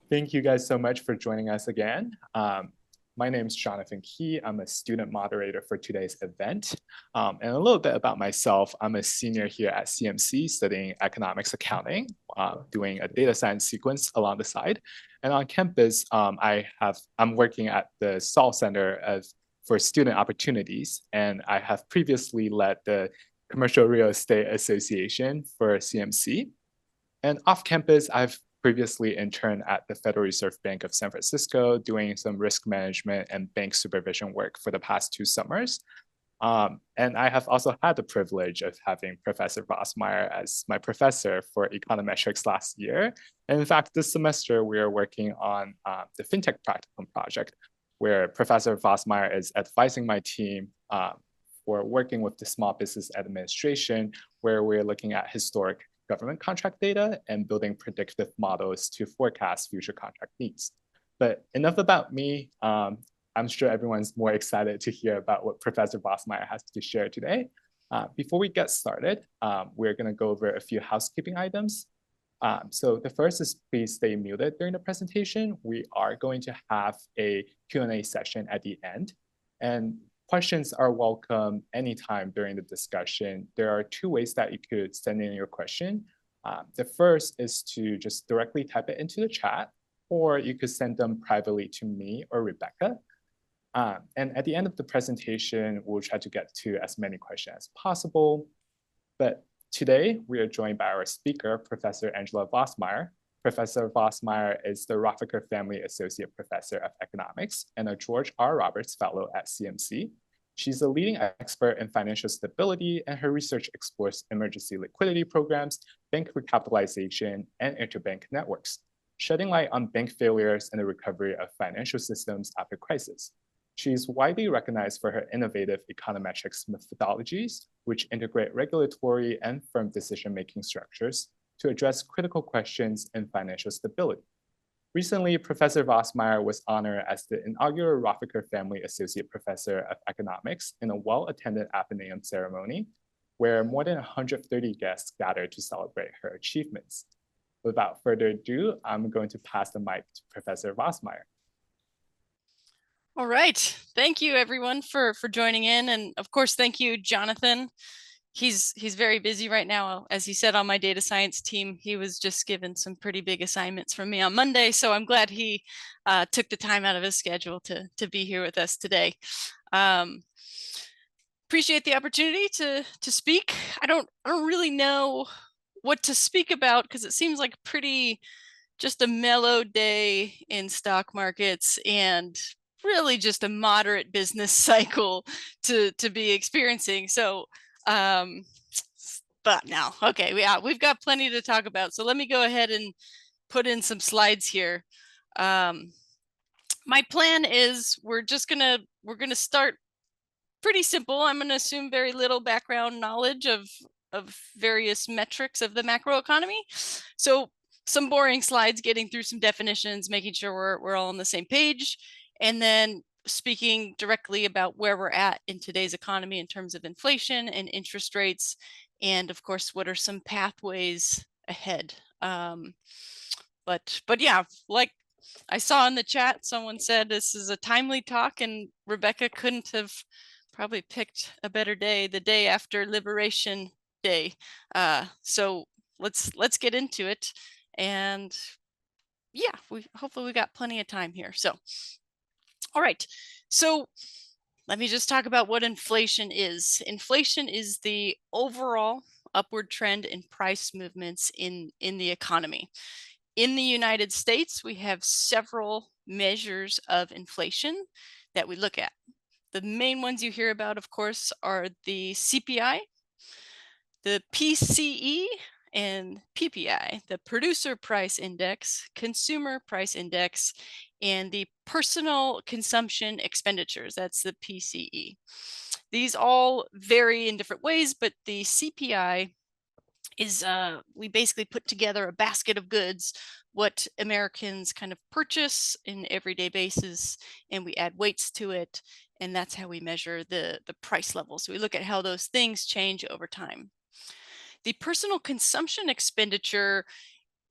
Thank you guys so much for joining us again. My name is Jonathan Key. I'm a student moderator for today's event. And a little bit about myself, I'm a senior here at CMC studying economics accounting, doing a data science sequence along the side. And on campus, I'm working at the Saul Center for Student Opportunities, and I have previously led the Commercial Real Estate Association for CMC. And off campus, I've previously interned at the Federal Reserve Bank of San Francisco, doing some risk management and bank supervision work for the past 2 summers. And I have also had the privilege of having Professor Vossmeyer as my professor for econometrics last year. And in fact, this semester we are working on the FinTech Practicum project, where Professor Vossmeyer is advising my team for working with the Small Business Administration, where we're looking at historic government contract data and building predictive models to forecast future contract needs. But enough about me. I'm sure everyone's more excited to hear about what Professor Vossmeyer has to share today. Before we get started, we're going to go over a few housekeeping items. So the first is please stay muted during the presentation. We are going to have a Q&A session at the end. And questions are welcome anytime during the discussion. There are two ways that you could send in your question. The first is to just directly type it into the chat, or you could send them privately to me or Rebecca. And at the end of the presentation, we'll try to get to as many questions as possible. But today, we are joined by our speaker, Professor Angela Vossmeyer. Professor Vossmeyer is the Rofecker Family Associate Professor of Economics and a George R. Roberts Fellow at CMC. She's a leading expert in financial stability, and her research explores emergency liquidity programs, bank recapitalization, and interbank networks, shedding light on bank failures and the recovery of financial systems after crisis. She is widely recognized for her innovative econometrics methodologies, which integrate regulatory and firm decision-making structures to address critical questions in financial stability. Recently, Professor Vossmeyer was honored as the inaugural Rofecker Family Associate Professor of Economics in a well-attended Athenaeum ceremony, where more than 130 guests gathered to celebrate her achievements. Without further ado, I'm going to pass the mic to Professor Vossmeyer. All right. Thank you, everyone, for joining in. And of course, thank you, Jonathan. He's very busy right now. As he said, on my data science team, he was just given some pretty big assignments from me on Monday. So I'm glad he took the time out of his schedule to be here with us today. Appreciate the opportunity to speak. I don't really know what to speak about because it seems like pretty just a mellow day in stock markets and really just a moderate business cycle to be experiencing. So but now, okay, we've got plenty to talk about. So let me go ahead and put in some slides here. My plan is we're gonna start pretty simple. I'm gonna assume very little background knowledge of various metrics of the macroeconomy. So some boring slides, getting through some definitions, making sure we're all on the same page, and then speaking directly about where we're at in today's economy in terms of inflation and interest rates, and of course, what are some pathways ahead. But yeah, like I saw in the chat, someone said this is a timely talk, and Rebecca couldn't have probably picked a better day, the day after Liberation Day. So let's get into it, and yeah, hopefully we got plenty of time here. So, all right, so let me just talk about what inflation is. Inflation is the overall upward trend in price movements in the economy. In the United States, we have several measures of inflation that we look at. The main ones you hear about, of course, are the CPI, the PCE, and PPI, the Producer Price Index, Consumer Price Index, and the Personal Consumption Expenditures, that's the PCE. These all vary in different ways, but the CPI is we basically put together a basket of goods, what Americans kind of purchase in everyday basis, and we add weights to it, and that's how we measure the price level. So we look at how those things change over time. The personal consumption expenditure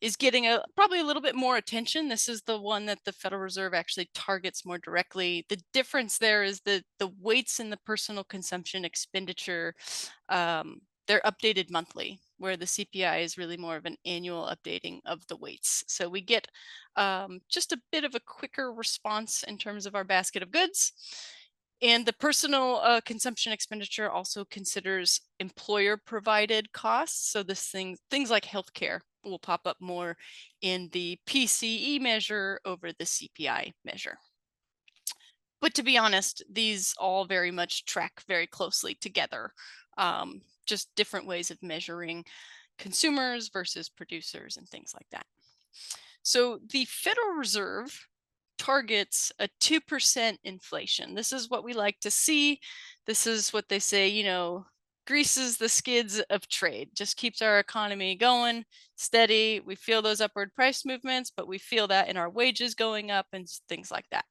is getting probably a little bit more attention. This is the one that the Federal Reserve actually targets more directly. The difference there is the weights in the personal consumption expenditure, they're updated monthly, where the CPI is really more of an annual updating of the weights. So we get just a bit of a quicker response in terms of our basket of goods. And the personal consumption expenditure also considers employer provided costs. So things like healthcare will pop up more in the PCE measure over the CPI measure. But to be honest, these all very much track very closely together. Just different ways of measuring consumers versus producers and things like that. So the Federal Reserve targets a 2% inflation. This is what we like to see. This is what they say, greases the skids of trade, just keeps our economy going steady. We feel those upward price movements, but we feel that in our wages going up and things like that.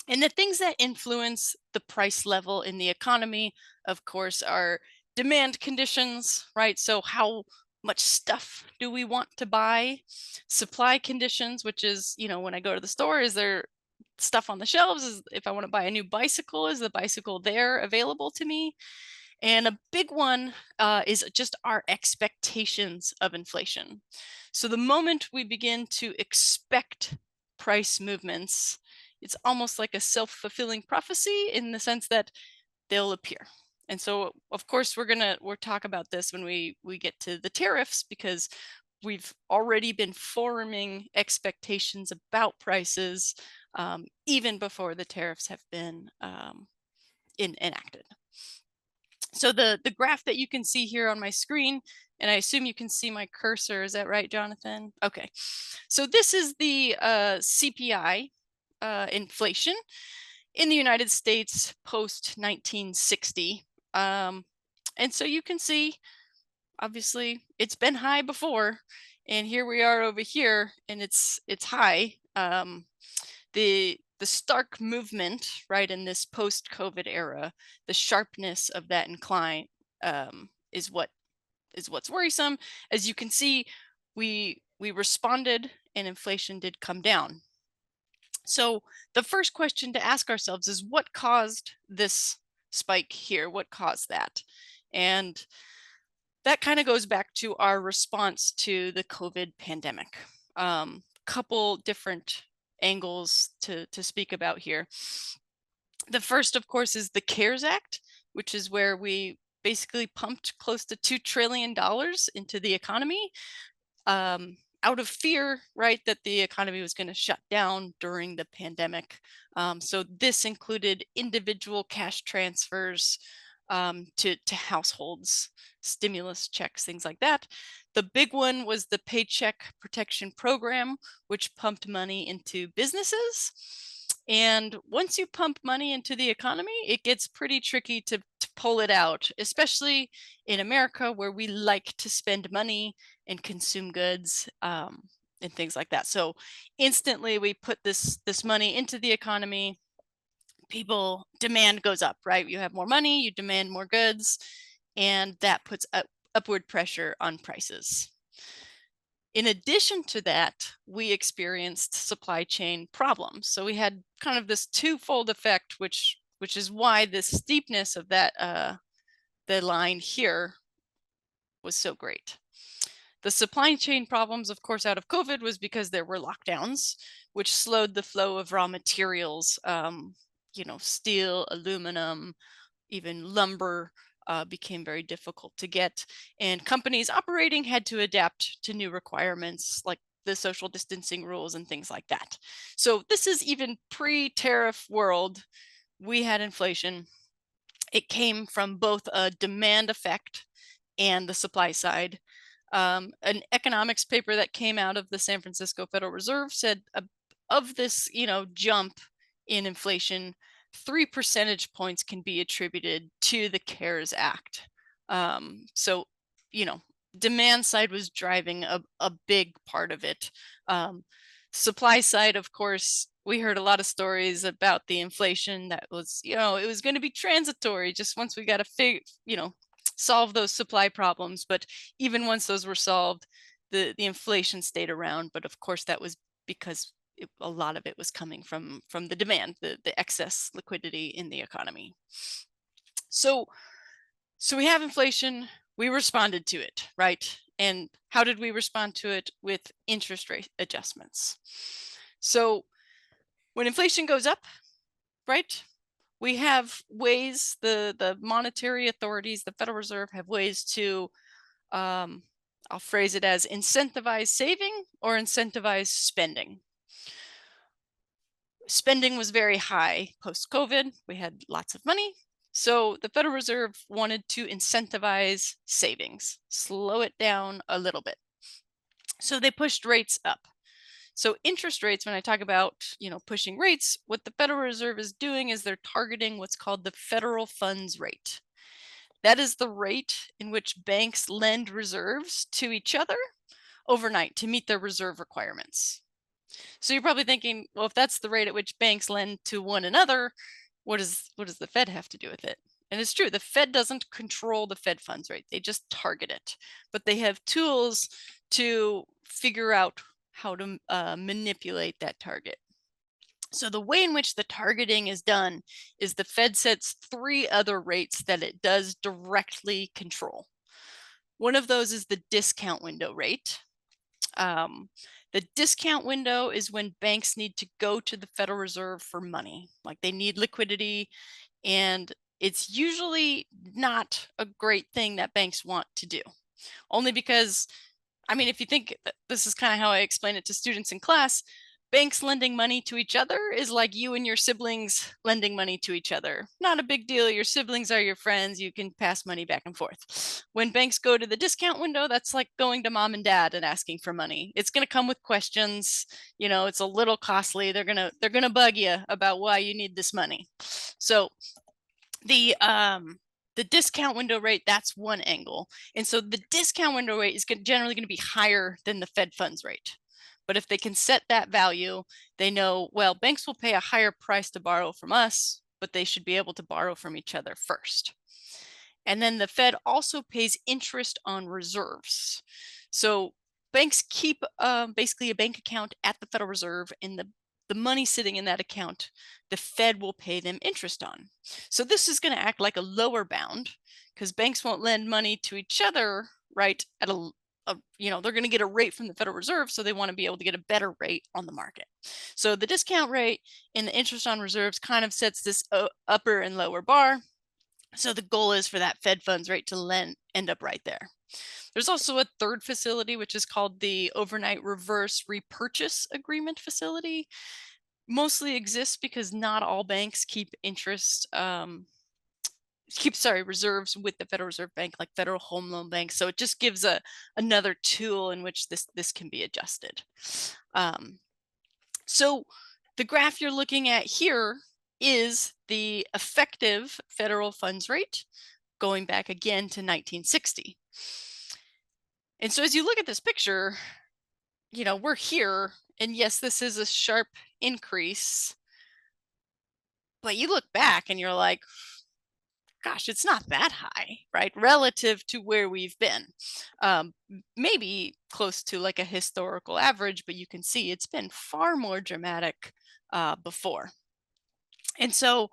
And the things that influence the price level in the economy, of course, are demand conditions, right? So how much stuff do we want to buy? Supply conditions, which is, when I go to the store, is there stuff on the shelves? If I want to buy a new bicycle, is the bicycle there available to me? And a big one is just our expectations of inflation. So the moment we begin to expect price movements, it's almost like a self-fulfilling prophecy in the sense that they'll appear. And so, of course, we'll talk about this when we get to the tariffs, because we've already been forming expectations about prices even before the tariffs have been enacted. So the graph that you can see here on my screen, and I assume you can see my cursor, is that right, Jonathan? Okay. So this is the CPI inflation in the United States post 1960. And so you can see, obviously, it's been high before, and here we are over here, and it's high. The stark movement, right, in this post-COVID era, the sharpness of that incline is what's worrisome. As you can see, we responded and inflation did come down. So the first question to ask ourselves is, what caused this spike here? What caused that? And that kind of goes back to our response to the COVID pandemic. Couple different angles to speak about here. The first, of course, is the CARES Act, which is where we basically pumped close to $2 trillion into the economy out of fear, right, that the economy was going to shut down during the pandemic. So this included individual cash transfers to households, stimulus checks, things like that. The big one was the Paycheck Protection Program, which pumped money into businesses. And once you pump money into the economy, it gets pretty tricky to pull it out, especially in America, where we like to spend money and consume goods and things like that. So instantly we put this money into the economy. People demand goes up, right? You have more money, you demand more goods, and that puts upward pressure on prices. In addition to that, we experienced supply chain problems. So we had kind of this twofold effect, which is why the steepness of that the line here was so great. The supply chain problems, of course, out of COVID was because there were lockdowns, which slowed the flow of raw materials. Steel, aluminum, even lumber became very difficult to get. And companies operating had to adapt to new requirements like the social distancing rules and things like that. So this is even pre-tariff world. We had inflation. It came from both a demand effect and the supply side. An economics paper that came out of the San Francisco Federal Reserve said of this, jump in inflation, 3 percentage points can be attributed to the CARES Act. So, demand side was driving a big part of it. Supply side, of course, we heard a lot of stories about the inflation that was, it was going to be transitory just once we got to solve those supply problems. But even once those were solved, the inflation stayed around, but of course that was because a lot of it was coming from the demand, the excess liquidity in the economy. So we have inflation, we responded to it, right? And how did we respond to it? With interest rate adjustments. So when inflation goes up, right, we have ways, the monetary authorities, the Federal Reserve, have ways to, I'll phrase it as incentivize saving or incentivize spending. Spending was very high post-COVID. We had lots of money. So the Federal Reserve wanted to incentivize savings, slow it down a little bit. So they pushed rates up. So interest rates, when I talk about, pushing rates, what the Federal Reserve is doing is they're targeting what's called the federal funds rate. That is the rate in which banks lend reserves to each other overnight to meet their reserve requirements. So you're probably thinking, well, if that's the rate at which banks lend to one another, what does the Fed have to do with it? And it's true, the Fed doesn't control the Fed funds rate. They just target it. But they have tools to figure out how to manipulate that target. So the way in which the targeting is done is the Fed sets 3 other rates that it does directly control. One of those is the discount window rate. The discount window is when banks need to go to the Federal Reserve for money, like they need liquidity, and it's usually not a great thing that banks want to do. Only because, if you think, this is kind of how I explain it to students in class, banks lending money to each other is like you and your siblings lending money to each other. Not a big deal. Your siblings are your friends. You can pass money back and forth. When banks go to the discount window, that's like going to mom and dad and asking for money. It's going to come with questions. It's a little costly. They're going to bug you about why you need this money. So the discount window rate, that's one angle. And so the discount window rate is generally going to be higher than the Fed funds rate. But if they can set that value, they know, well, banks will pay a higher price to borrow from us, but they should be able to borrow from each other first. And then the Fed also pays interest on reserves. So banks keep basically a bank account at the Federal Reserve, and the money sitting in that account, the Fed will pay them interest on. So this is going to act like a lower bound, because banks won't lend money to each other, right, at they're going to get a rate from the Federal Reserve, so they want to be able to get a better rate on the market. So the discount rate and the interest on reserves kind of sets this upper and lower bar. So the goal is for that Fed funds rate to end up right there. There's also a third facility, which is called the Overnight Reverse Repurchase Agreement Facility. Mostly exists because not all banks keep reserves with the Federal Reserve Bank, like Federal Home Loan Bank. So it just gives another tool in which this can be adjusted. So the graph you're looking at here is the effective federal funds rate going back again to 1960. And so as you look at this picture, we're here, and yes, this is a sharp increase, but you look back and you're like, gosh, it's not that high, right? Relative to where we've been. Maybe close to like a historical average, but you can see it's been far more dramatic before. And so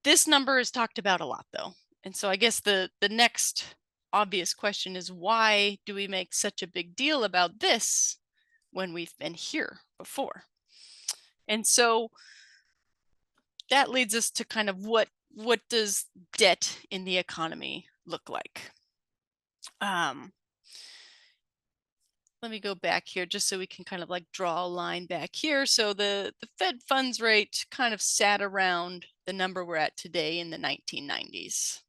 this number is talked about a lot, though. And so I guess the next obvious question is, why do we make such a big deal about this when we've been here before? And so that leads us to kind of what does debt in the economy look like? Let me go back here just so we can kind of like draw a line back here. So the Fed funds rate kind of sat around the number we're at today in the 1990s.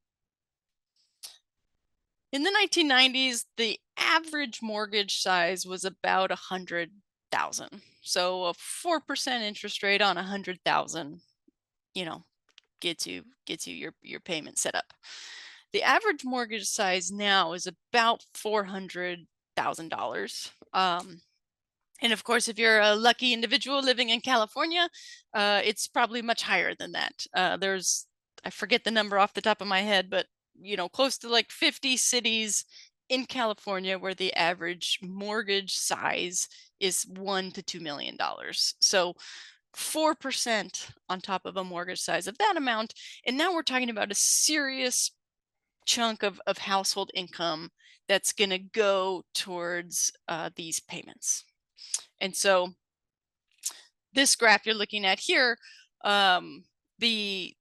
In the 1990s, the average mortgage size was about 100,000. So a 4% interest rate on 100,000, gets you your payment set up. The average mortgage size now is about $400,000. And of course, if you're a lucky individual living in California, it's probably much higher than that. I forget the number off the top of my head, but close to like 50 cities in California, where the average mortgage size is $1 to $2 million. So 4% on top of a mortgage size of that amount. And now we're talking about a serious chunk of household income that's going to go towards these payments. And so this graph you're looking at here, the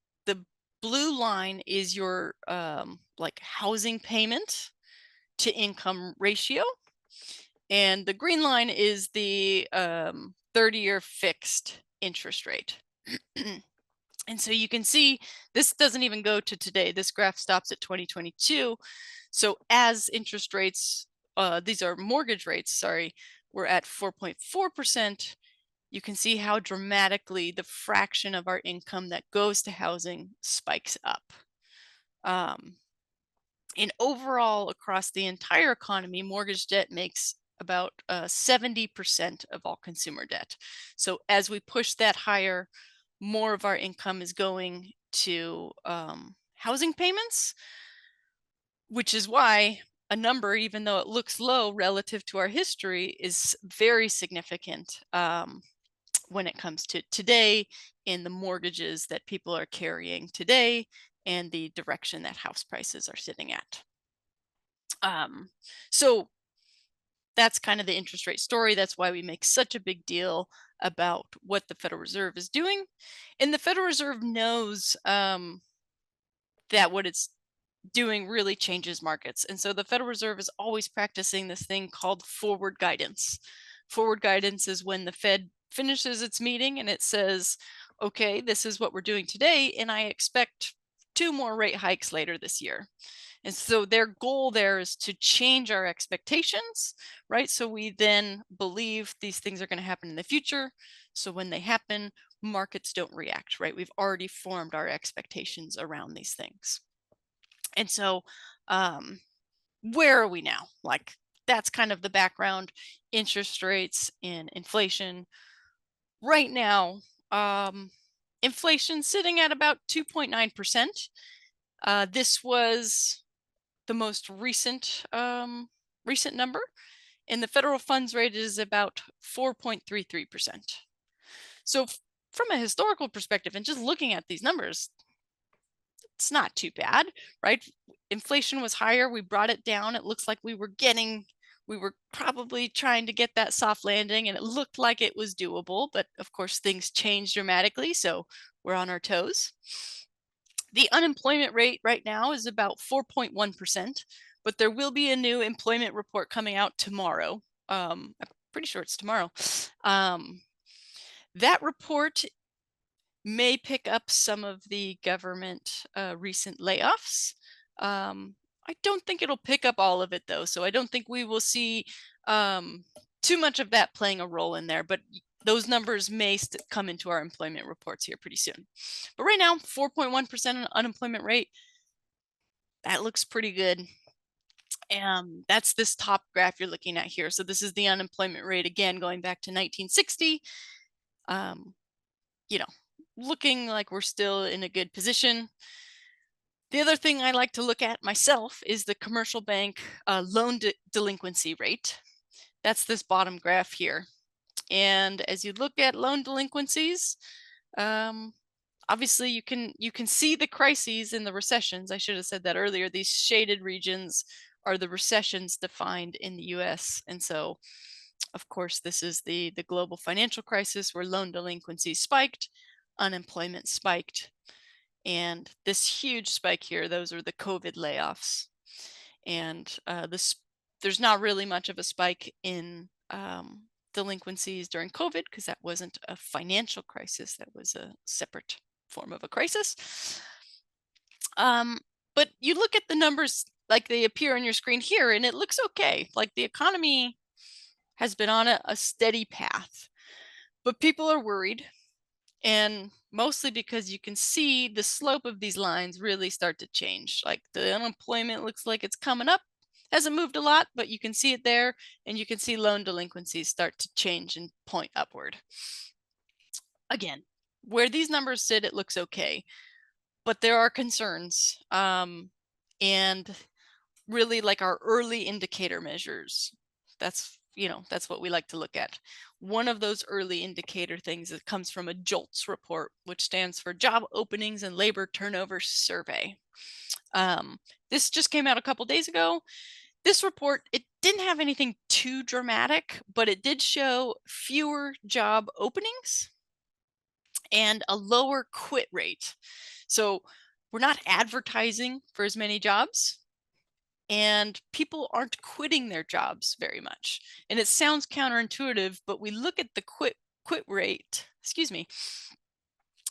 blue line is your like housing payment to income ratio, and the green line is the 30-year fixed interest rate. And so you can see this doesn't even go to today. This graph stops at 2022. So as interest rates, these are mortgage rates, sorry, we're at 4.4%. You can see how dramatically the fraction of our income that goes to housing spikes up. And overall, across the entire economy, mortgage debt makes about 70% of all consumer debt. So as we push that higher, more of our income is going to housing payments, which is why a number, even though it looks low relative to our history, is very significant when it comes to today in the mortgages that people are carrying today and the direction that house prices are sitting at. So that's kind of the interest rate story. That's why we make such a big deal about what the Federal Reserve is doing. And the Federal Reserve knows that what it's doing really changes markets. And so the Federal Reserve is always practicing this thing called forward guidance. Forward guidance is when the Fed finishes its meeting and it says, okay, this is what we're doing today, and I expect 2 more rate hikes later this year. And so their goal there is to change our expectations, right? So we then believe these things are going to happen in the future. So when they happen, markets don't react, right? We've already formed our expectations around these things. And so where are we now? Like, that's kind of the background, interest rates and inflation. Right now, inflation sitting at about 2.9%. This was the most recent number, and the federal funds rate is about 4.33%. So from a historical perspective, and just looking at these numbers, it's not too bad, right? Inflation was higher, we brought it down. It looks like we were probably trying to get that soft landing, and it looked like it was doable, but of course things changed dramatically, so we're on our toes. The unemployment rate right now is about 4.1%, but there will be a new employment report coming out tomorrow. I'm pretty sure it's tomorrow. That report may pick up some of the government recent layoffs. I don't think it'll pick up all of it, though, so I don't think we will see too much of that playing a role in there, but those numbers may come into our employment reports here pretty soon. But right now, 4.1% unemployment rate, that looks pretty good. That's this top graph you're looking at here. So this is the unemployment rate, again, going back to 1960. You know, looking like we're still in a good position. The other thing I like to look at myself is the commercial bank loan delinquency rate. That's this bottom graph here. And as you look at loan delinquencies, obviously you can see the crises in the recessions. I should have said that earlier. These shaded regions are the recessions defined in the US. And so, of course, this is the global financial crisis where loan delinquencies spiked, unemployment spiked, and this huge spike here, those are the COVID layoffs. And there's not really much of a spike in delinquencies during COVID because that wasn't a financial crisis. That was a separate form of a crisis. But you look at the numbers like they appear on your screen here, and it looks okay. Like the economy has been on a steady path, but people are worried. And mostly because you can see the slope of these lines really start to change. Like the unemployment looks like it's coming up, hasn't moved a lot, but you can see it there, and you can see loan delinquencies start to change and point upward. Again, where these numbers sit, it looks okay, but there are concerns. And really like our early indicator measures. That's what we like to look at. One of those early indicator things that comes from a JOLTS report, which stands for Job Openings and Labor Turnover Survey. This just came out a couple days ago. This report, it didn't have anything too dramatic, but it did show fewer job openings and a lower quit rate. So we're not advertising for as many jobs, and people aren't quitting their jobs very much. And it sounds counterintuitive, but we look at the quit rate, excuse me.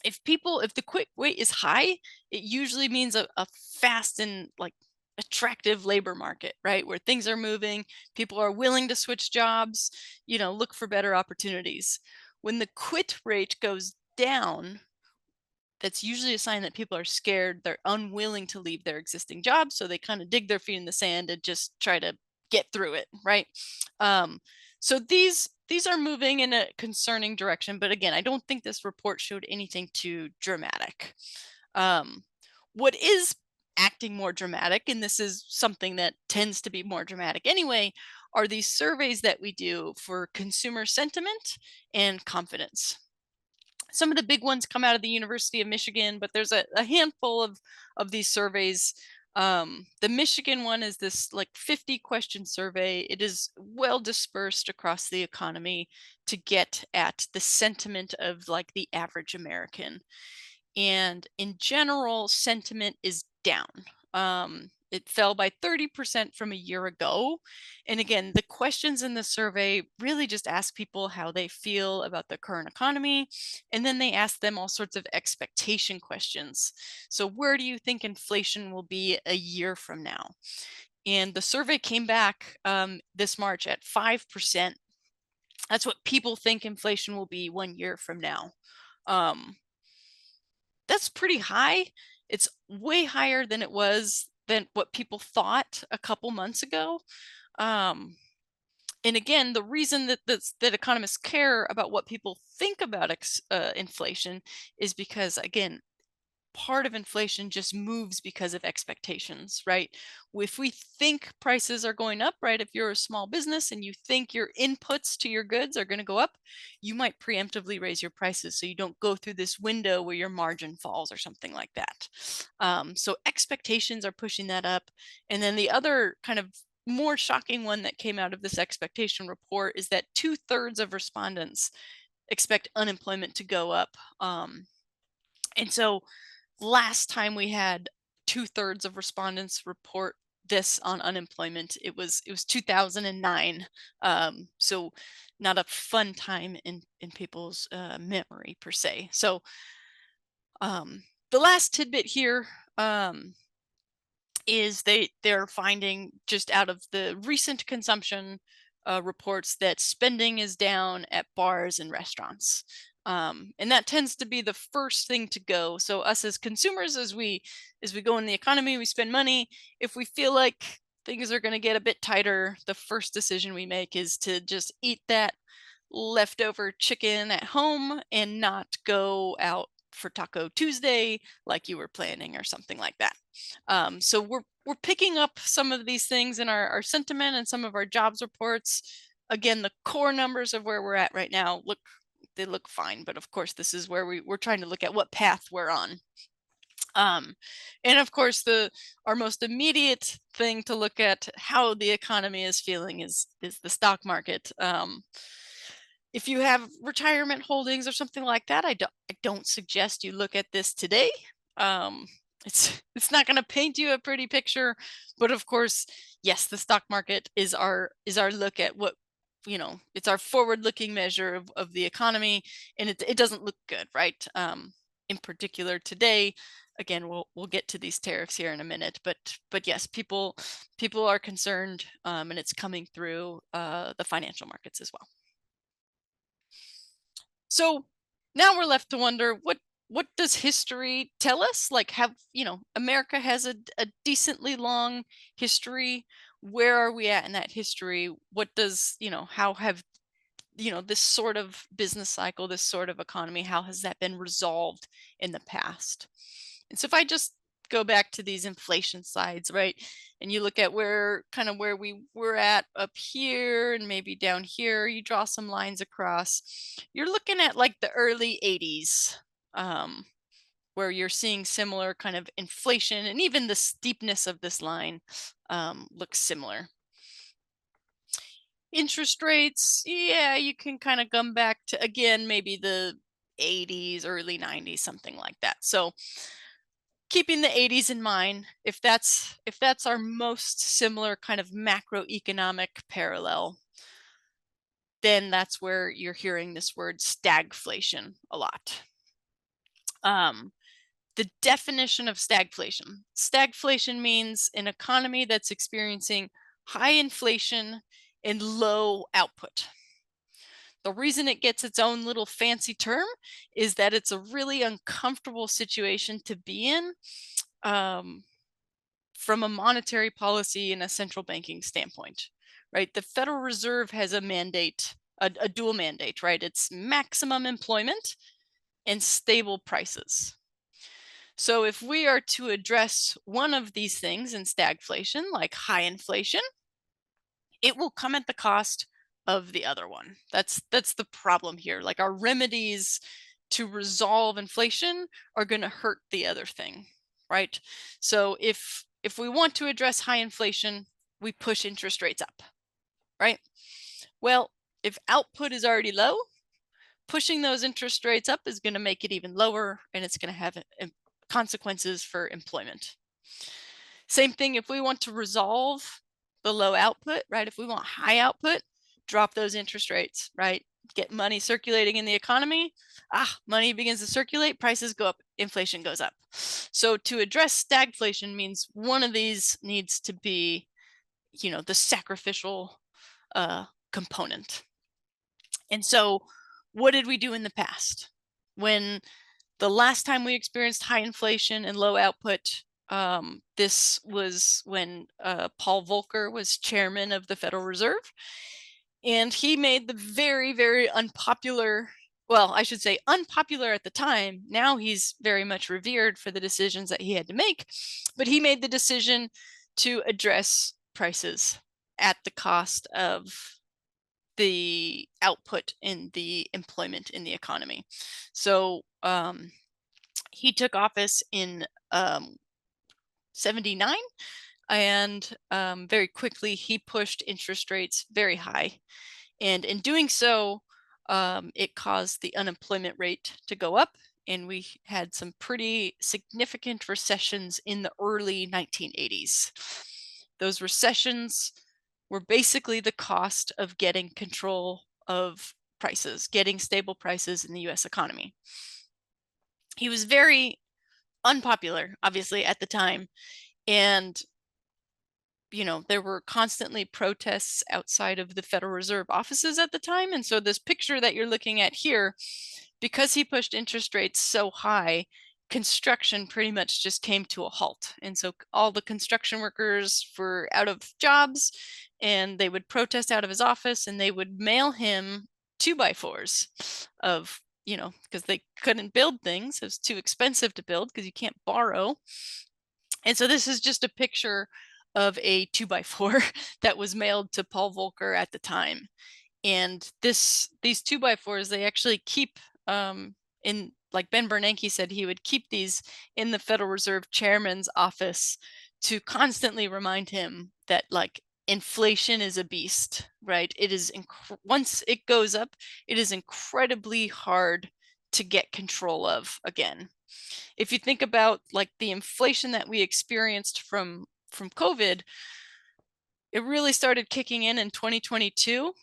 If the quit rate is high, it usually means a fast and like attractive labor market, right? Where things are moving, people are willing to switch jobs, look for better opportunities. When the quit rate goes down, that's usually a sign that people are scared, they're unwilling to leave their existing jobs, so they kind of dig their feet in the sand and just try to get through it, right? So these are moving in a concerning direction, but again, I don't think this report showed anything too dramatic. What is acting more dramatic, and this is something that tends to be more dramatic anyway, are these surveys that we do for consumer sentiment and confidence. Some of the big ones come out of the University of Michigan, but there's a handful of these surveys. The Michigan one is this like 50 question survey. It is well dispersed across the economy to get at the sentiment of like the average American. And in general, sentiment is down. It fell by 30% from a year ago. And again, the questions in the survey really just ask people how they feel about the current economy. And then they ask them all sorts of expectation questions. So, where do you think inflation will be a year from now? And the survey came back this March at 5%. That's what people think inflation will be 1 year from now. Um, that's pretty high. It's way higher than it was than what people thought a couple months ago. Um, and again, the reason that economists care about what people think about inflation is because, again, part of inflation just moves because of expectations, right? If we think prices are going up, right? If you're a small business and you think your inputs to your goods are going to go up, you might preemptively raise your prices so you don't go through this window where your margin falls or something like that. So expectations are pushing that up. And then the other kind of more shocking one that came out of this expectation report is that 2/3 of respondents expect unemployment to go up. And so last time we had 2/3 of respondents report this on unemployment, it was 2009. So not a fun time in people's memory per se. So the last tidbit here is they're finding just out of the recent consumption reports that spending is down at bars and restaurants. And that tends to be the first thing to go. So us as consumers, as we go in the economy, we spend money. If we feel like things are going to get a bit tighter, the first decision we make is to just eat that leftover chicken at home and not go out for Taco Tuesday like you were planning or something like that. So we're picking up some of these things in our sentiment and some of our jobs reports. Again, the core numbers of where we're at right now look fine, but of course this is where we're trying to look at what path we're on. And of course our most immediate thing to look at how the economy is feeling is the stock market. If you have retirement holdings or something like that, I don't suggest you look at this today. It's not going to paint you a pretty picture, but of course, yes, the stock market is our look at what it's our forward-looking measure of the economy, and it doesn't look good, right? In particular today, again, we'll get to these tariffs here in a minute, but yes, people are concerned, and it's coming through the financial markets as well. So now we're left to wonder what does history tell us? Like, America has a decently long history. Where are we at in that history? What does, how have, this sort of business cycle, this sort of economy, how has that been resolved in the past? And so if I just go back to these inflation slides, right? And you look at where we were at up here and maybe down here, you draw some lines across. You're looking at like the early 80s, where you're seeing similar kind of inflation, and even the steepness of this line looks similar. Interest rates, yeah, you can kind of come back to, again, maybe the 80s, early 90s, something like that. So keeping the 80s in mind, if that's our most similar kind of macroeconomic parallel, then that's where you're hearing this word stagflation a lot. The definition of stagflation. Stagflation means an economy that's experiencing high inflation and low output. The reason it gets its own little fancy term is that it's a really uncomfortable situation to be in, um, from a monetary policy and a central banking standpoint, right? The Federal Reserve has a mandate, a dual mandate, right? It's maximum employment and stable prices. So if we are to address one of these things in stagflation, like high inflation, it will come at the cost of the other one. That's the problem here. Like, our remedies to resolve inflation are going to hurt the other thing, right? So if we want to address high inflation, we push interest rates up, right? Well, if output is already low, pushing those interest rates up is going to make it even lower, and it's going to have consequences for employment. Same thing if we want to resolve the low output, right? If we want high output, drop those interest rates, right? Get money circulating in the economy. Money begins to circulate, prices go up, inflation goes up. So to address stagflation means one of these needs to be, the sacrificial component. And so what did we do in the past? When the last time we experienced high inflation and low output, this was when Paul Volcker was chairman of the Federal Reserve. And he made the very, very unpopular, well, I should say unpopular at the time. Now he's very much revered for the decisions that he had to make. But he made the decision to address prices at the cost of the output in the employment in the economy. So he took office in 79, and very quickly he pushed interest rates very high. And in doing so, it caused the unemployment rate to go up, and we had some pretty significant recessions in the early 1980s. Those recessions were basically the cost of getting control of prices, getting stable prices in the US economy. He was very unpopular, obviously, at the time. And, there were constantly protests outside of the Federal Reserve offices at the time. And so this picture that you're looking at here, because he pushed interest rates so high, construction pretty much just came to a halt. And so all the construction workers were out of jobs, and they would protest out of his office, and they would mail him 2x4s of, because they couldn't build things. It was too expensive to build because you can't borrow. And so this is just a picture of a 2x4 that was mailed to Paul Volcker at the time. And these 2x4s, they actually keep in, like Ben Bernanke said, he would keep these in the Federal Reserve chairman's office to constantly remind him that, like, inflation is a beast, right? It is once it goes up, it is incredibly hard to get control of again. If you think about, like, the inflation that we experienced from COVID, it really started kicking in 2022.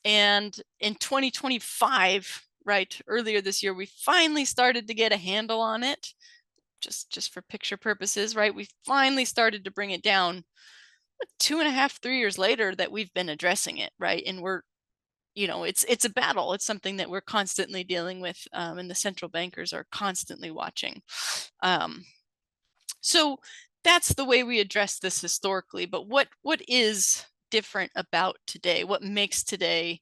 And in 2025, right, earlier this year, we finally started to get a handle on it, just for picture purposes, right? We finally started to bring it down. 2.5, 3 years later that we've been addressing it, right? And we're, it's a battle. It's something that we're constantly dealing with, and the central bankers are constantly watching. So that's the way we address this historically. But what is different about today? What makes today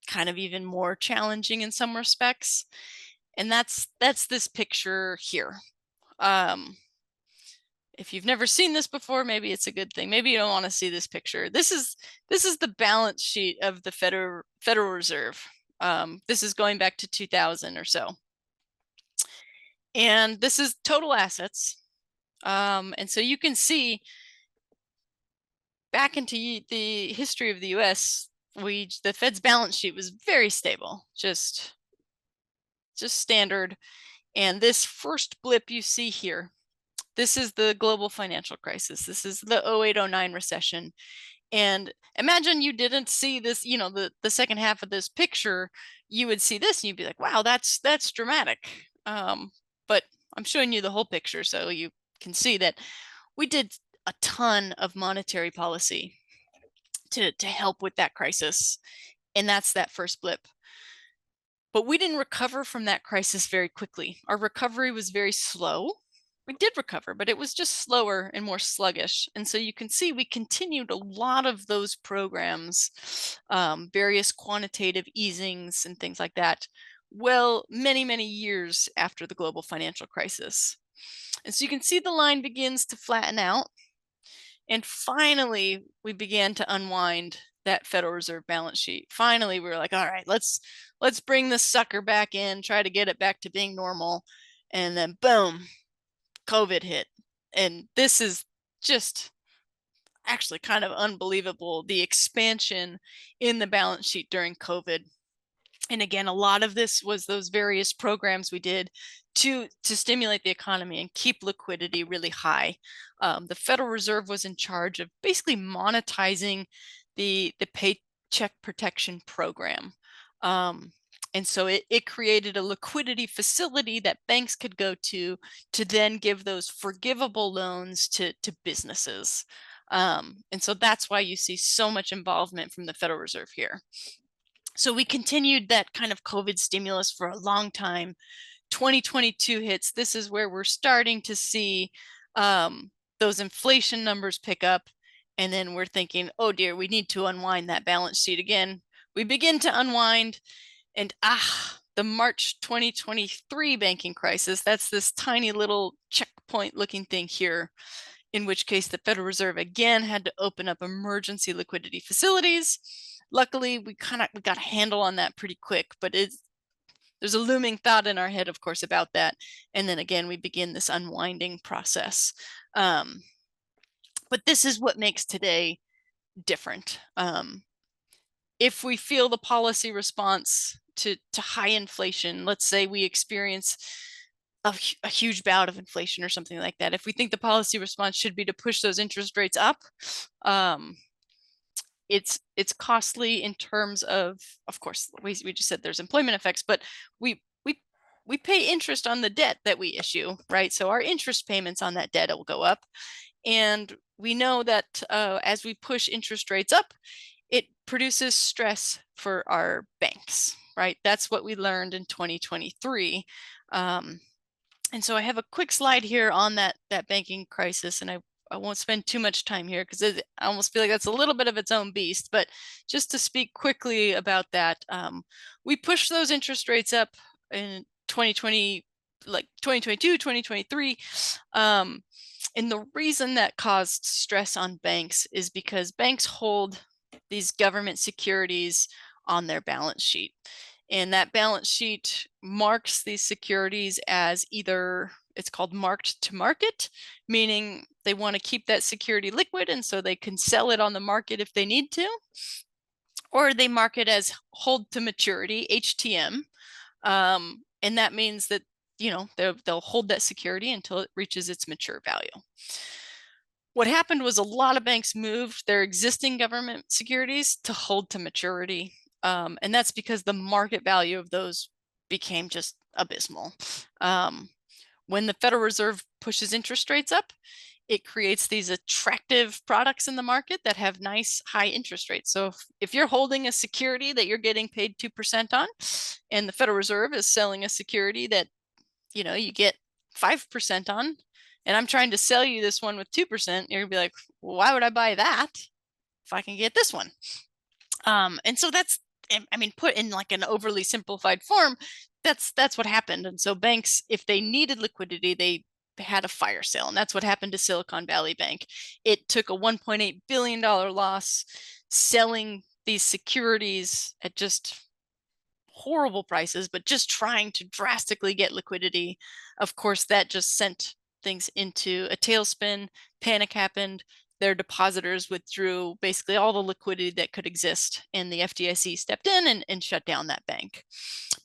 kind of even more challenging in some respects? And that's this picture here. if you've never seen this before, maybe it's a good thing. Maybe you don't want to see this picture. This is the balance sheet of the Federal Reserve. This is going back to 2000 or so. And this is total assets. And so you can see back into the history of the US, the Fed's balance sheet was very stable, just standard. And this first blip you see here, this is the global financial crisis. This is the 0809 recession. And imagine you didn't see this, you know, the second half of this picture, you would see this and you'd be like, wow, that's dramatic. But I'm showing you the whole picture so you can see that we did a ton of monetary policy to help with that crisis. And that's that first blip. But we didn't recover from that crisis very quickly. Our recovery was very slow. We did recover, but it was just slower and more sluggish. And so you can see we continued a lot of those programs, various quantitative easings and things like that, well, many, many years after the global financial crisis. And so you can see the line begins to flatten out. And finally, we began to unwind that Federal Reserve balance sheet. Finally, we were like, all right, let's bring this sucker back in, try to get it back to being normal. And then boom, COVID hit. And this is just actually kind of unbelievable, the expansion in the balance sheet during COVID. And again, a lot of this was those various programs we did to stimulate the economy and keep liquidity really high. The Federal Reserve was in charge of basically monetizing the Paycheck Protection Program. And so it created a liquidity facility that banks could go to then give those forgivable loans to businesses. And so that's why you see so much involvement from the Federal Reserve here. So we continued that kind of COVID stimulus for a long time. 2022 hits. This is where we're starting to see those inflation numbers pick up. And then we're thinking, oh dear, we need to unwind that balance sheet again. We begin to unwind, and the March 2023 banking crisis, that's this tiny little checkpoint looking thing here, in which case the Federal Reserve again had to open up emergency liquidity facilities. Luckily, we got a handle on that pretty quick, but there's a looming thought in our head, of course, about that. And then again, we begin this unwinding process. But this is what makes today different. If we feel the policy response to high inflation, let's say we experience a huge bout of inflation or something like that, if we think the policy response should be to push those interest rates up, it's costly in terms of course, we just said there's employment effects, but we pay interest on the debt that we issue, right? So our interest payments on that debt will go up. And we know that as we push interest rates up, it produces stress for our banks, right? That's what we learned in 2023. And so I have a quick slide here on that banking crisis, and I won't spend too much time here because I almost feel like that's a little bit of its own beast. But just to speak quickly about that, we pushed those interest rates up in 2020, like 2022, 2023. And the reason that caused stress on banks is because banks hold these government securities on their balance sheet. And that balance sheet marks these securities as either, it's called marked to market, meaning they want to keep that security liquid and so they can sell it on the market if they need to, or they mark it as hold to maturity, HTM. And that means that, you know, they'll hold that security until it reaches its mature value. What happened was a lot of banks moved their existing government securities to hold to maturity. And that's because the market value of those became just abysmal. When the Federal Reserve pushes interest rates up, it creates these attractive products in the market that have nice high interest rates. So if you're holding a security that you're getting paid 2% on, and the Federal Reserve is selling a security that, you know, you get 5% on, and I'm trying to sell you this one with 2%, you're gonna be like, well, why would I buy that if I can get this one? And so that's, I mean, put in like an overly simplified form, that's what happened. And so banks, if they needed liquidity, had a fire sale, and that's what happened to Silicon Valley Bank. It took a $1.8 billion loss selling these securities at just horrible prices, but just trying to drastically get liquidity. Of course, that just sent things into a tailspin. Panic happened. Their depositors withdrew basically all the liquidity that could exist, and the FDIC stepped in and shut down that bank.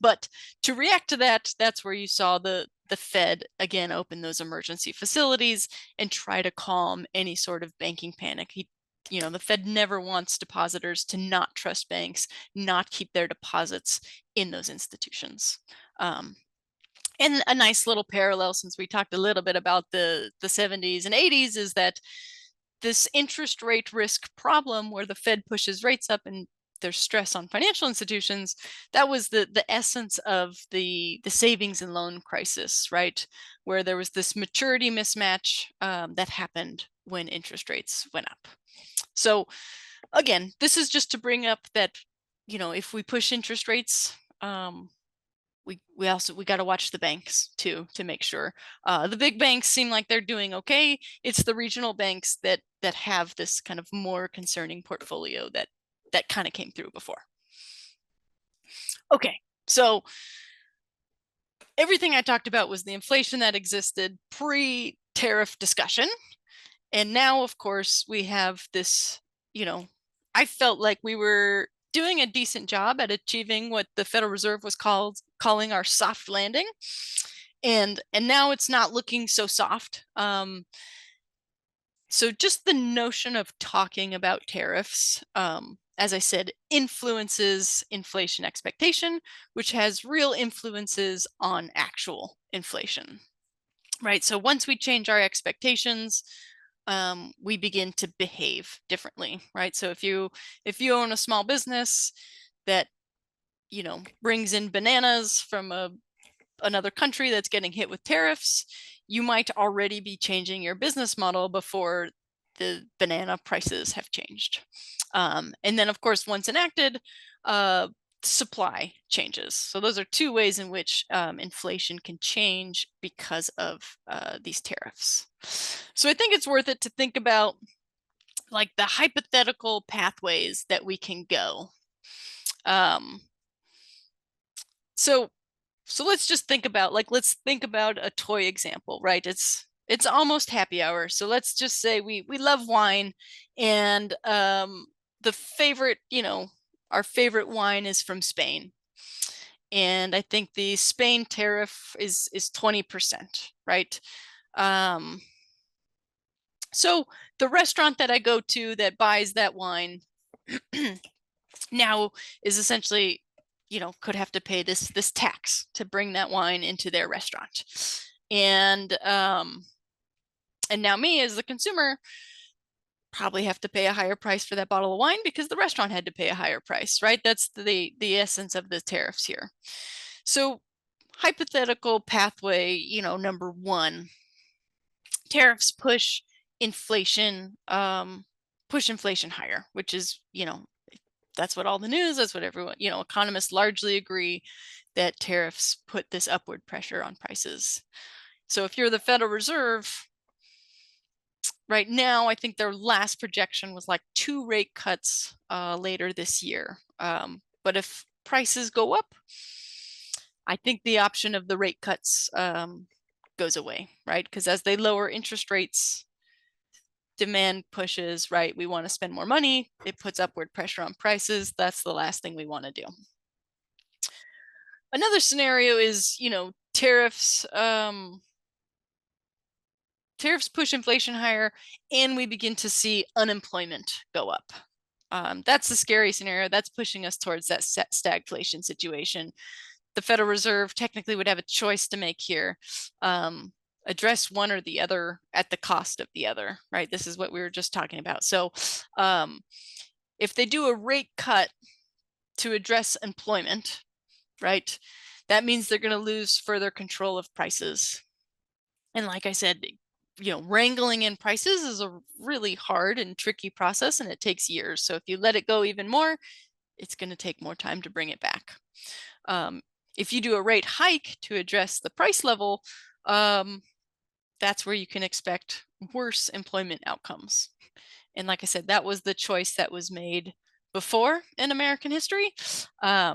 But to react to that, that's where you saw the Fed again open those emergency facilities and try to calm any sort of banking panic. The Fed never wants depositors to not trust banks, not keep their deposits in those institutions. And a nice little parallel, since we talked a little bit about the 70s and 80s, is that this interest rate risk problem where the Fed pushes rates up and there's stress on financial institutions, that was the essence of the savings and loan crisis, right? Where there was this maturity mismatch that happened when interest rates went up. So again, this is just to bring up that, if we push interest rates, we got to watch the banks too, to make sure. The big banks seem like they're doing okay. It's the regional banks that have this kind of more concerning portfolio that kind of came through before. Okay, so everything I talked about was the inflation that existed pre-tariff discussion. And now, of course, we have this, I felt like we were doing a decent job at achieving what the Federal Reserve was calling our soft landing. And now it's not looking so soft. So just the notion of talking about tariffs, as I said, influences inflation expectation, which has real influences on actual inflation, right? So once we change our expectations, we begin to behave differently, right? So if you own a small business that brings in bananas from another country that's getting hit with tariffs, you might already be changing your business model before the banana prices have changed. And then, of course, once enacted, supply changes. So those are two ways in which inflation can change because of these tariffs. So I think it's worth it to think about like the hypothetical pathways that we can go. So let's just think about let's think about a toy example, right? It's almost happy hour. So let's just say we love wine, and the favorite, our favorite wine is from Spain. And I think the Spain tariff is 20%, right? So the restaurant that I go to that buys that wine now is essentially, could have to pay this tax to bring that wine into their restaurant. And now me as the consumer probably have to pay a higher price for that bottle of wine because the restaurant had to pay a higher price, right? That's the essence of the tariffs here. So hypothetical pathway, number one, tariffs push inflation higher, which is, that's what all the news, that's what everyone, economists largely agree that tariffs put this upward pressure on prices. So if you're the Federal Reserve, right now, I think their last projection was like 2 rate cuts later this year. But if prices go up, I think the option of the rate cuts goes away, right? Because as they lower interest rates, demand pushes, right? We want to spend more money. It puts upward pressure on prices. That's the last thing we want to do. Another scenario is, tariffs. Tariffs push inflation higher, and we begin to see unemployment go up. That's the scary scenario. That's pushing us towards that stagflation situation. The Federal Reserve technically would have a choice to make here. Address one or the other at the cost of the other, right? This is what we were just talking about. So if they do a rate cut to address employment, right, that means they're going to lose further control of prices. And like I said, wrangling in prices is a really hard and tricky process, and it takes years. So if you let it go even more, it's going to take more time to bring it back. If you do a rate hike to address the price level, that's where you can expect worse employment outcomes. And like I said, that was the choice that was made before in American history. I,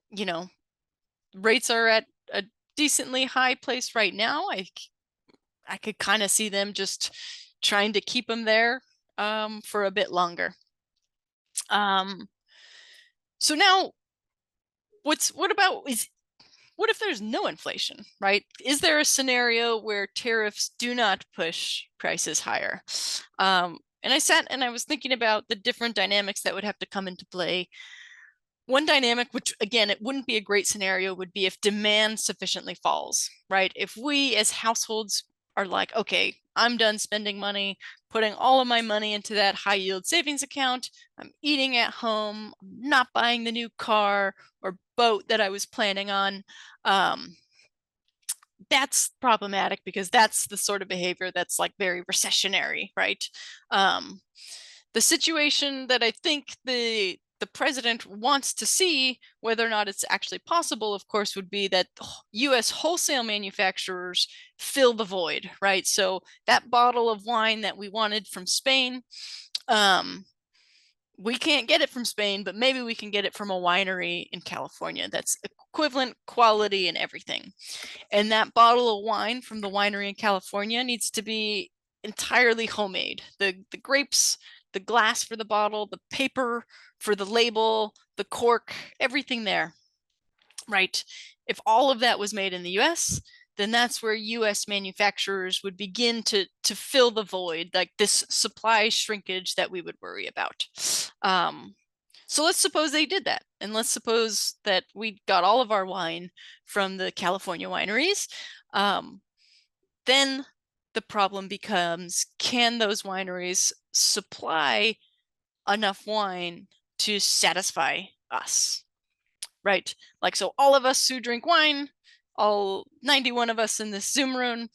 you know, rates are at a decently high place right now. I could kind of see them just trying to keep them there for a bit longer. So now, what if there's no inflation, right? Is there a scenario where tariffs do not push prices higher? And I sat and I was thinking about the different dynamics that would have to come into play. One dynamic, which again, it wouldn't be a great scenario, would be if demand sufficiently falls, right? If we as households are like, okay, I'm done spending money, putting all of my money into that high yield savings account. I'm eating at home, I'm not buying the new car or boat that I was planning on. That's problematic because that's the sort of behavior that's like very recessionary, right? The situation that I think the president wants to see, whether or not it's actually possible, of course, would be that US wholesale manufacturers fill the void, right? So that bottle of wine that we wanted from Spain, we can't get it from Spain, but maybe we can get it from a winery in California that's equivalent quality and everything. And that bottle of wine from the winery in California needs to be entirely homemade. The grapes, the glass for the bottle, the paper for the label, the cork, everything there, right? If all of that was made in the US, then that's where US manufacturers would begin to fill the void, like this supply shrinkage that we would worry about. So let's suppose they did that. And let's suppose that we got all of our wine from the California wineries. Then the problem becomes, can those wineries supply enough wine to satisfy us? Right? Like, so all of us who drink wine, all 91 of us in this Zoom room,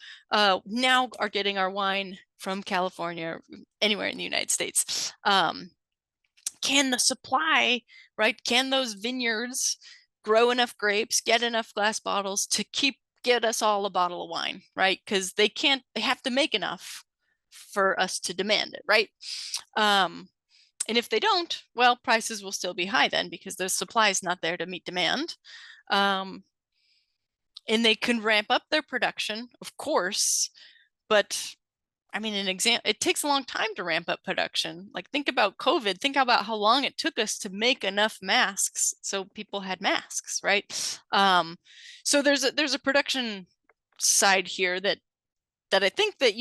now are getting our wine from California, anywhere in the United States. Can the supply, right? Can those vineyards grow enough grapes, get enough glass bottles to get us all a bottle of wine, right? Because they have to make enough for us to demand it, right? And if they don't, well, prices will still be high then because the supply is not there to meet demand. And they can ramp up their production, of course, but I mean, it takes a long time to ramp up production. Like, think about COVID, think about how long it took us to make enough masks so people had masks, right? So there's a production side here that I think that,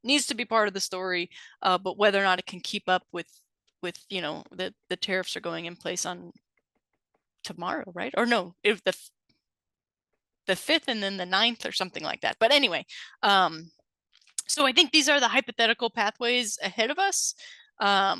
needs to be part of the story, but whether or not it can keep up with the tariffs are going in place on tomorrow, right? Or no, if the 5th and then the 9th or something like that. But anyway, so I think these are the hypothetical pathways ahead of us. I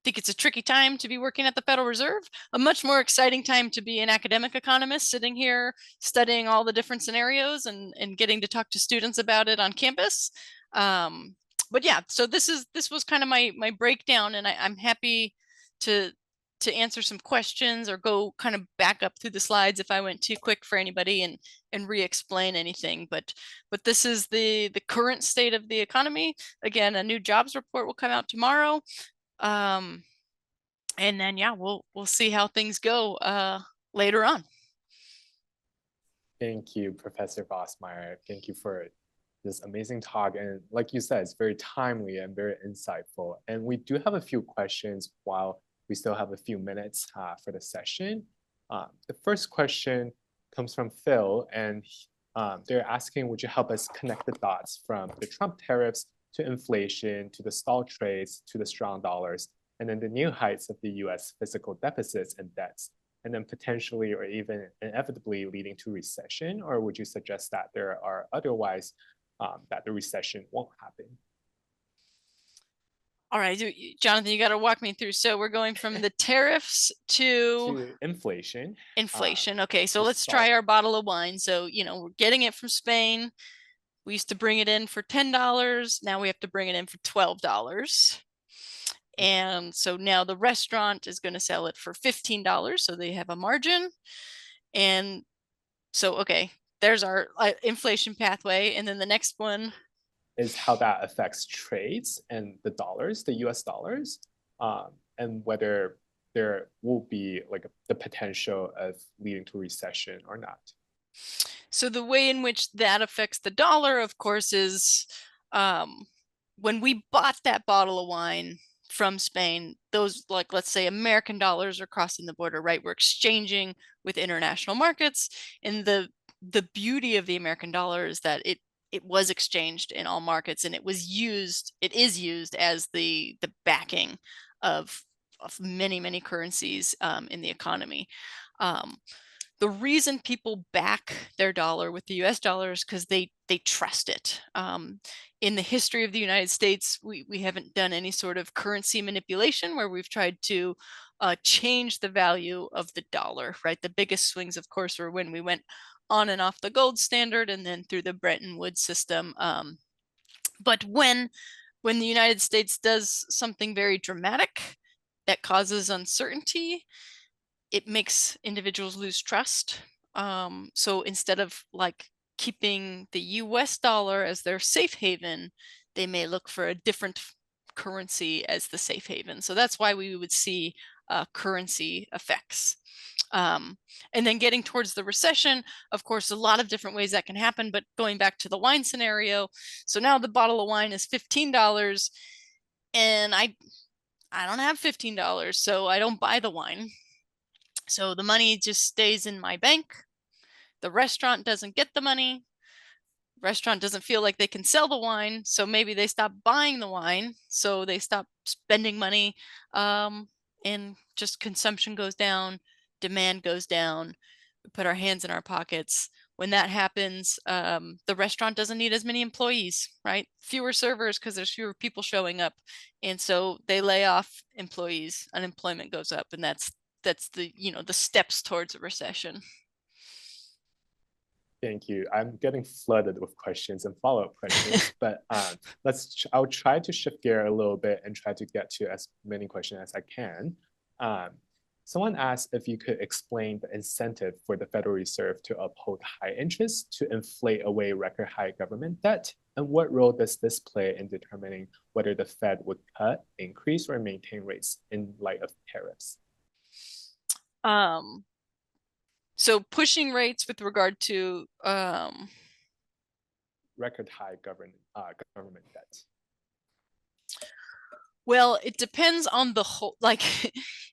think it's a tricky time to be working at the Federal Reserve, a much more exciting time to be an academic economist sitting here studying all the different scenarios and getting to talk to students about it on campus. But yeah, so this was kind of my breakdown, and I'm happy to answer some questions or go kind of back up through the slides if I went too quick for anybody and re-explain anything. But this is the current state of the economy. Again, a new jobs report will come out tomorrow. And then yeah, we'll see how things go later on. Thank you, Professor Bosmeyer. Thank you for this amazing talk. And like you said, it's very timely and very insightful. And we do have a few questions while we still have a few minutes for the session. The first question comes from Phil, and they're asking, would you help us connect the dots from the Trump tariffs to inflation, to the stalled trades, to the strong dollars, and then the new heights of the US fiscal deficits and debts, and then potentially or even inevitably leading to recession? Or would you suggest that there are otherwise that the recession won't happen? All right, Jonathan, you got to walk me through. So we're going from the tariffs to inflation. Inflation. Okay, so let's try our bottle of wine. So, we're getting it from Spain. We used to bring it in for $10. Now we have to bring it in for $12. And so now the restaurant is going to sell it for $15. So they have a margin. And so, okay, there's our inflation pathway. And then the next one is how that affects trades and the US dollars, and whether there will be like the potential of leading to recession or not. So the way in which that affects the dollar, of course, is when we bought that bottle of wine from Spain, those, like, let's say American dollars are crossing the border, right? We're exchanging with international markets. And the beauty of the American dollar is that it was exchanged in all markets, and it is used as the backing of many currencies in the economy. Um, the reason people back their dollar with the US dollar is because they trust it. In the history of the United States, we haven't done any sort of currency manipulation where we've tried to change the value of the dollar, right? The biggest swings, of course, were when we went on and off the gold standard and then through the Bretton Woods system. But when the United States does something very dramatic that causes uncertainty, it makes individuals lose trust. So instead of like keeping the US dollar as their safe haven, they may look for a different currency as the safe haven. So that's why we would see currency effects. And then getting towards the recession, of course, a lot of different ways that can happen. But going back to the wine scenario, so now the bottle of wine is $15, and I don't have $15, so I don't buy the wine. So the money just stays in my bank. The restaurant doesn't get the money. Restaurant doesn't feel like they can sell the wine, so maybe they stop buying the wine, so they stop spending money, and just consumption goes down, demand goes down. We put our hands in our pockets. When that happens, the restaurant doesn't need as many employees, right? Fewer servers because there's fewer people showing up, and so they lay off employees. Unemployment goes up, and that's the the steps towards a recession. Thank you. I'm getting flooded with questions and follow-up questions, but I'll try to shift gear a little bit and try to get to as many questions as I can. Someone asked if you could explain the incentive for the Federal Reserve to uphold high interest to inflate away record high government debt, and what role does this play in determining whether the Fed would cut, increase, or maintain rates in light of tariffs? So pushing rates with regard to record high government debt. Well, it depends on the whole, like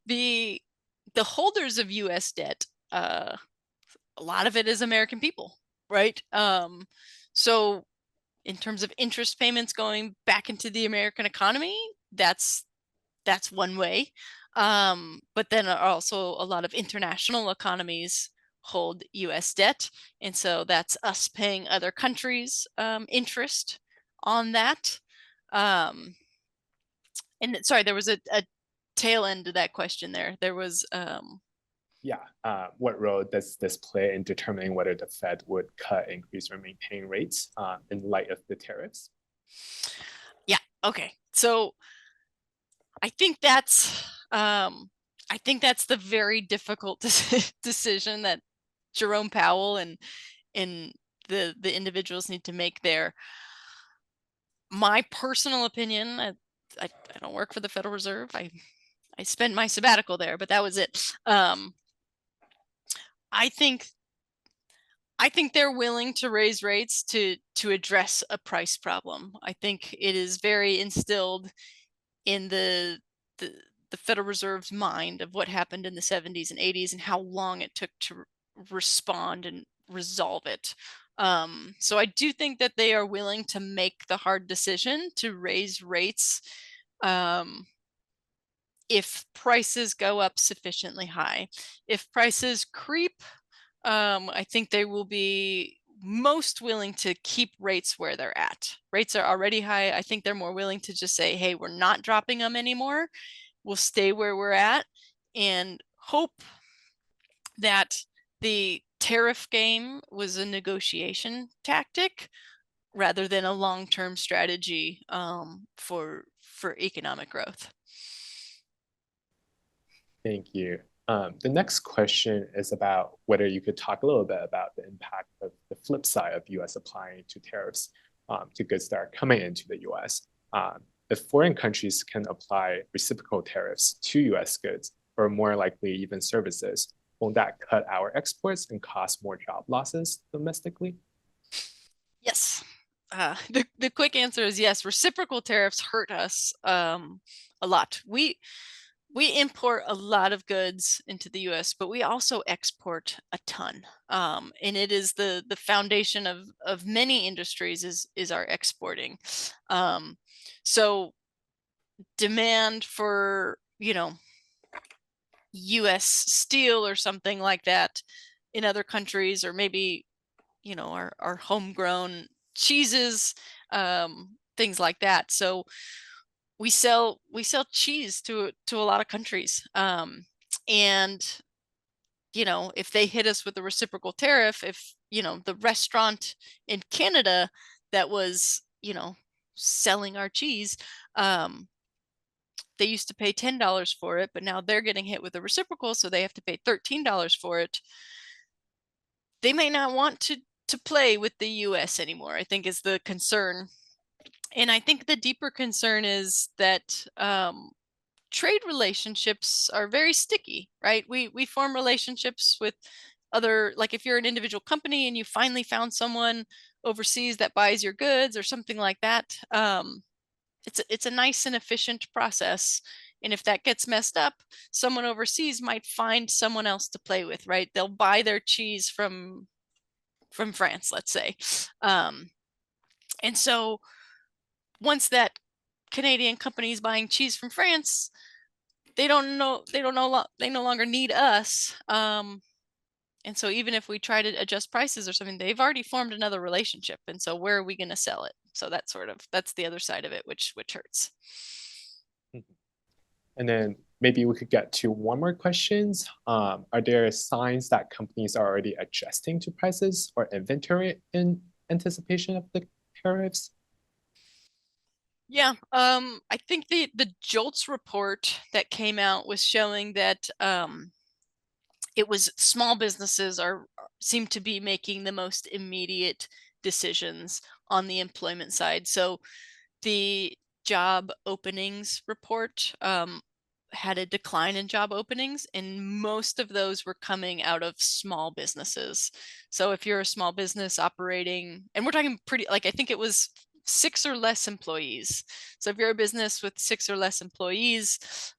the holders of US debt, a lot of it is American people, right? So in terms of interest payments going back into the American economy, that's one way. But then also a lot of international economies hold US debt. And so that's us paying other countries interest on that. And sorry, there was a tail end to that question there. There was what role does this play in determining whether the Fed would cut, increase, or maintain rates in light of the tariffs? Yeah, okay. So I think that's the very difficult decision that Jerome Powell and the individuals need to make there. My personal opinion, I don't work for the Federal Reserve. I spent my sabbatical there, but that was it. I think they're willing to raise rates to address a price problem. I think it is very instilled in the Federal Reserve's mind of what happened in the 70s and 80s and how long it took to respond and resolve it. So I do think that they are willing to make the hard decision to raise rates if prices go up sufficiently high. If prices creep, I think they will be most willing to keep rates where they're at. Rates are already high. I think they're more willing to just say, hey, we're not dropping them anymore. We'll stay where we're at and hope that the tariff game was a negotiation tactic rather than a long-term strategy for economic growth. Thank you. The next question is about whether you could talk a little bit about the impact of the flip side of US applying to tariffs to goods that are coming into the US. If foreign countries can apply reciprocal tariffs to US goods, or more likely even services, won't that cut our exports and cause more job losses domestically? Yes. The quick answer is yes. Reciprocal tariffs hurt us a lot. We import a lot of goods into the US, but we also export a ton. And it is the foundation of many industries is our exporting. Um, so demand for, US steel or something like that in other countries, or maybe, our homegrown cheeses, things like that. So we sell cheese to a lot of countries. And if they hit us with a reciprocal tariff, if the restaurant in Canada that was selling our cheese, they used to pay $10 for it, but now they're getting hit with a reciprocal, so they have to pay $13 for it. They may not want to play with the US anymore, I think, is the concern. And I think the deeper concern is that trade relationships are very sticky, right? We form relationships with other, like if you're an individual company and you finally found someone overseas that buys your goods or something like that, it's a nice and efficient process. And if that gets messed up, someone overseas might find someone else to play with, right? They'll buy their cheese from France, let's say. And so once that Canadian company is buying cheese from France, they no longer need us. And so even if we try to adjust prices or something, they've already formed another relationship. And so where are we going to sell it? So that's the other side of it, which hurts. And then maybe we could get to one more questions. Are there signs that companies are already adjusting to prices or inventory in anticipation of the tariffs? Yeah, I think the JOLTS report that came out was showing that it was small businesses seem to be making the most immediate decisions on the employment side. So the job openings report had a decline in job openings, and most of those were coming out of small businesses. So if you're a small business operating, and we're talking pretty, like, I think it was 6 or less employees. So if you're a business with 6 or less employees,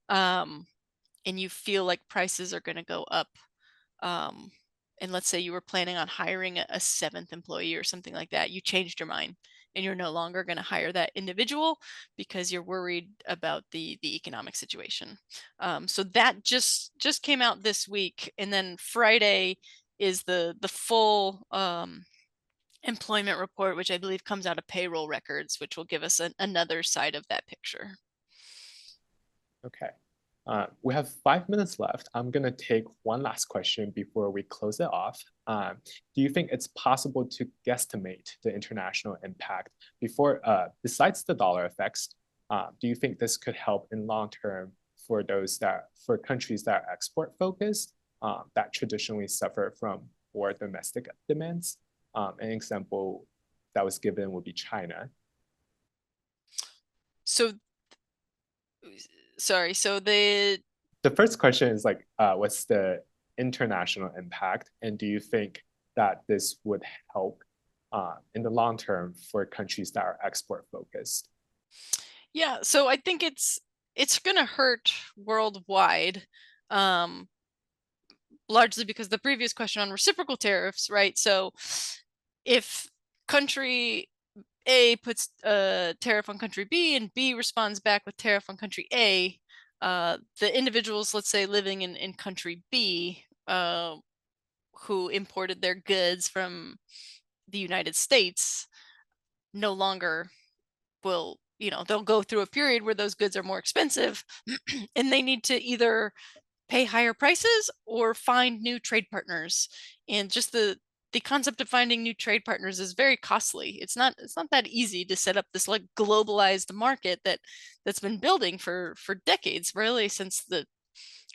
and you feel like prices are going to go up, and let's say you were planning on hiring a seventh employee or something like that, you changed your mind and you're no longer going to hire that individual because you're worried about the economic situation. So that just came out this week, and then Friday is the full employment report, which I believe comes out of payroll records, which will give us another side of that picture. Okay. We have 5 minutes left. I'm going to take one last question before we close it off. Do you think it's possible to guesstimate the international impact besides the dollar effects? Do you think this could help in long term for countries that are export focused that traditionally suffer from poor domestic demands? An example that was given would be China. So sorry, so The first question is like, what's the international impact, and do you think that this would help in the long term for countries that are export focused? yeah, so I think it's going to hurt worldwide, largely because the previous question on reciprocal tariffs, right? So if country A puts a tariff on country B and B responds back with tariff on country A, the individuals, let's say, living in country B, who imported their goods from the United States, no longer will, they'll go through a period where those goods are more expensive and they need to either pay higher prices or find new trade partners. And just the concept of finding new trade partners is very costly. It's not that easy to set up this like globalized market that's been building for decades, really, since the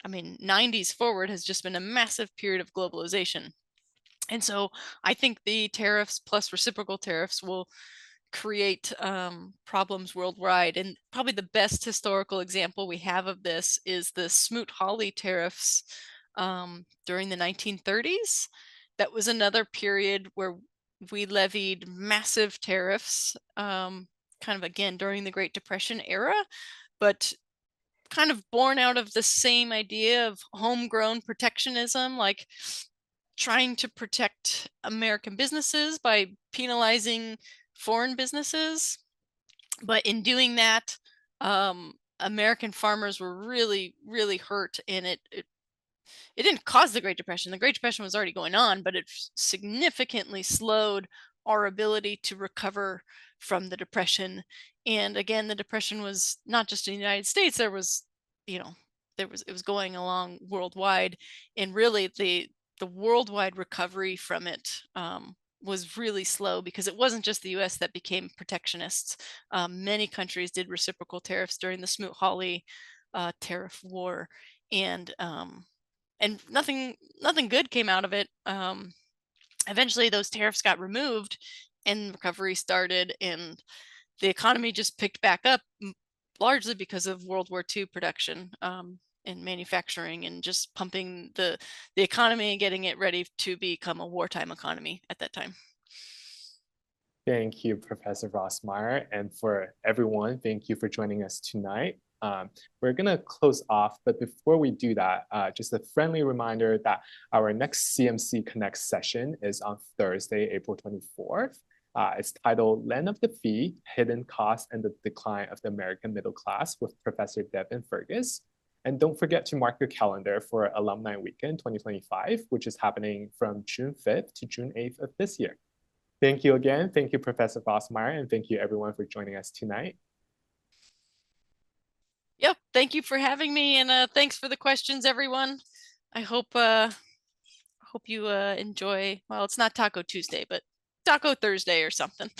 I mean, 90s forward has just been a massive period of globalization. And so I think the tariffs plus reciprocal tariffs will create problems worldwide. And probably the best historical example we have of this is the Smoot-Hawley tariffs during the 1930s. That was another period where we levied massive tariffs, kind of again during the Great Depression era, but kind of born out of the same idea of homegrown protectionism, like trying to protect American businesses by penalizing foreign businesses. But in doing that, American farmers were really, really hurt, and it didn't cause the Great Depression. The Great Depression was already going on, but it significantly slowed our ability to recover from the Depression. And again, the Depression was not just in the United States. There was, you know, it was going along worldwide, and really the worldwide recovery from it was really slow because it wasn't just the U.S. that became protectionists. Many countries did reciprocal tariffs during the Smoot-Hawley tariff war, and nothing good came out of it. Eventually, those tariffs got removed, and recovery started, and the economy just picked back up, largely because of World War II production and manufacturing, and just pumping the economy and getting it ready to become a wartime economy at that time. Thank you, Professor Rossmeyer. And for everyone, thank you for joining us tonight. We're going to close off, but before we do that, just a friendly reminder that our next CMC Connect session is on Thursday, April 24th. It's titled Land of the Free, Hidden Costs and the Decline of the American Middle Class with Professor Devin Fergus. And don't forget to mark your calendar for Alumni Weekend 2025, which is happening from June 5th to June 8th of this year. Thank you again. Thank you, Professor Rossmeyer, and thank you everyone for joining us tonight. Yep, thank you for having me, and thanks for the questions, everyone. I hope you enjoy, well, it's not Taco Tuesday, but Taco Thursday or something.